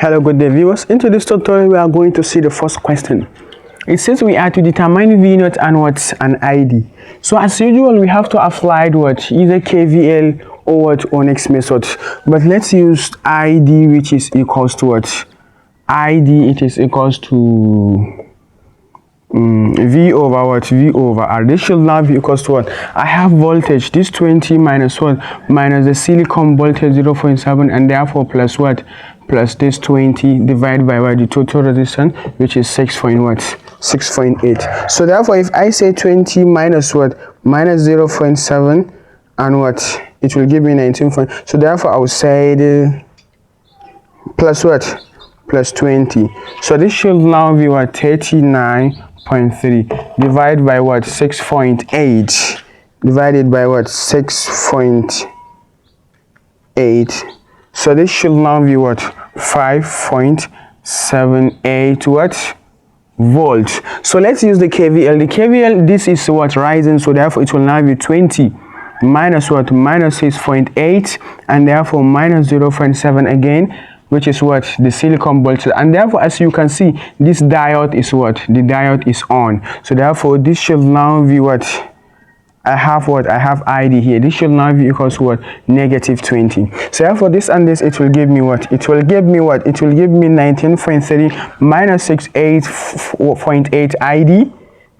Hello, good day viewers. Into this tutorial we are going to see the first question. It says we are to determine V naught and what's an ID. So as usual we have to apply what either KVL or what or next method, but let's use ID, which is equals to what ID, it is equals to V over what V over R. This should now be equals to what I have voltage, this 20 minus what minus the silicon voltage 0.7, and therefore plus what plus this 20 divided by what the total resistance, which is 6.8. So therefore if I say 20 minus what minus 0.7 and what it will give me 19. So therefore I will say the plus what plus 20. So this should now be what 39.3 divided by what 6.8 divided by what 6.8. so this should now be what 5.78 what volts. So let's use the KVL. The KVL, this is what rising, so therefore it will now be 20 minus what minus 6.8 and therefore minus 0.7 again, which is what the silicon voltage, and therefore as you can see this diode is what the diode is on. So therefore this should now be what I have ID here. This should now be equals to what negative 20. So therefore this and this, it will give me what it will give me 19.3 minus 68.8 ID.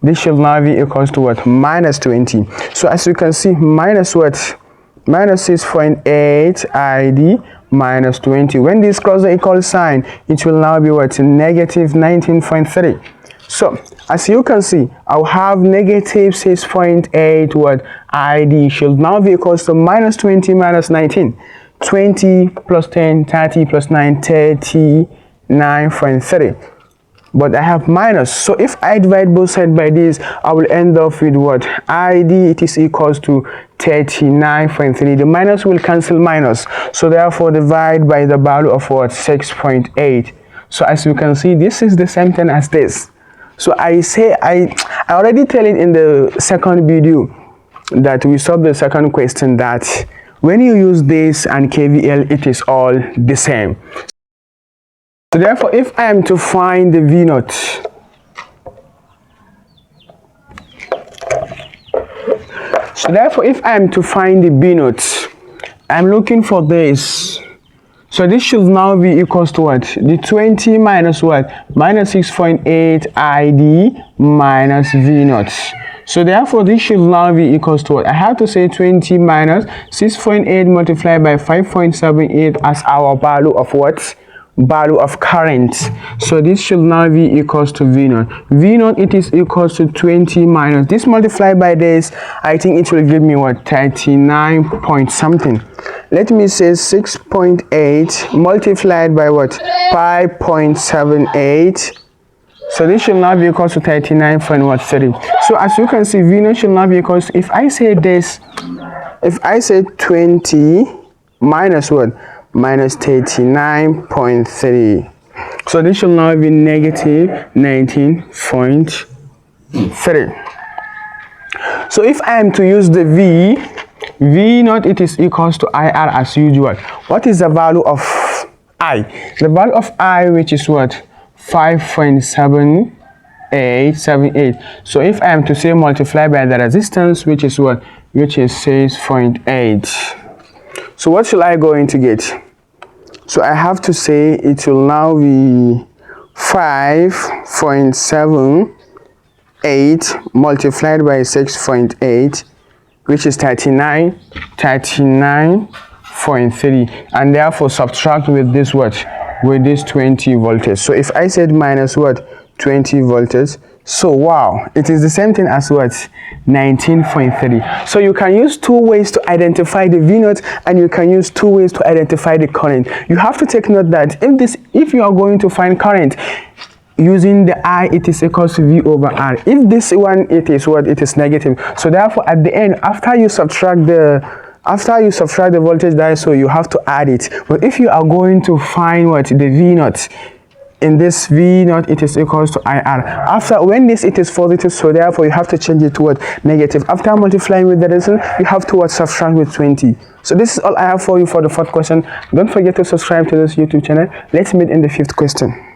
This should now be equals to what minus 20. So as you can see, minus what minus 6.8 ID minus 20. When this cross the equal sign, it will now be what negative 19.3. so as you can see, I'll have negative 6.8 what ID should now be equals to minus 20 minus 19. 20 plus 10, 30 plus 9, 39.3. But I have minus, so if I divide both sides by this, I will end up with what ID, it is equals to 39.3. the minus will cancel minus, so therefore divide by the value of what 6.8. so as you can see, this is the same thing as this. So I already tell it in the second video that we solved the second question, that when you use this and KVL, it is all the same. So therefore if I am to find the V naught, so therefore if I am to find the B naught, I'm looking for this. So this should now be equals to what the 20 minus what minus 6.8 ID minus V naught. So therefore this should now be equals to what I have to say 20 minus 6.8 multiplied by 5.78 as our value of what value of current. So this should now be equals to V naught. V naught, it is equals to 20 minus this multiplied by this, I think it will give me what 39 point something. Let me say 6.8 multiplied by what 5.78. so this should now be equals to 39.30. so as you can see, V naught should now be equals to, if I say this, if I say 20 minus what minus 39.3, so this should now be negative 19.3. so if I am to use the V naught, it is equals to IR as usual. What is the value of I? The value of I, which is what 5.7878. so if I am to say multiply by the resistance, which is what which is 6.8. so what should I going to get? So I have to say it will now be 5.78 multiplied by 6.8, which is 39.3, and therefore subtract with this what with this 20 voltage. So if I said minus what 20 voltage, so wow, it is the same thing as what 19.3. so you can use two ways to identify the V naught, and you can use two ways to identify the current. You have to take note that if you are going to find current using the I, it is equals to V over R. If this one, it is what it is negative, so therefore at the end, after you subtract the voltage there, so you have to add it. But if you are going to find what the V naught, in this V naught, it is equals to IR. After, when this it is positive, so therefore you have to change it to what? Negative. After multiplying with the result, you have to what? Subtract with 20. So this is all I have for you for the fourth question. Don't forget to subscribe to this YouTube channel. Let's meet in the fifth question.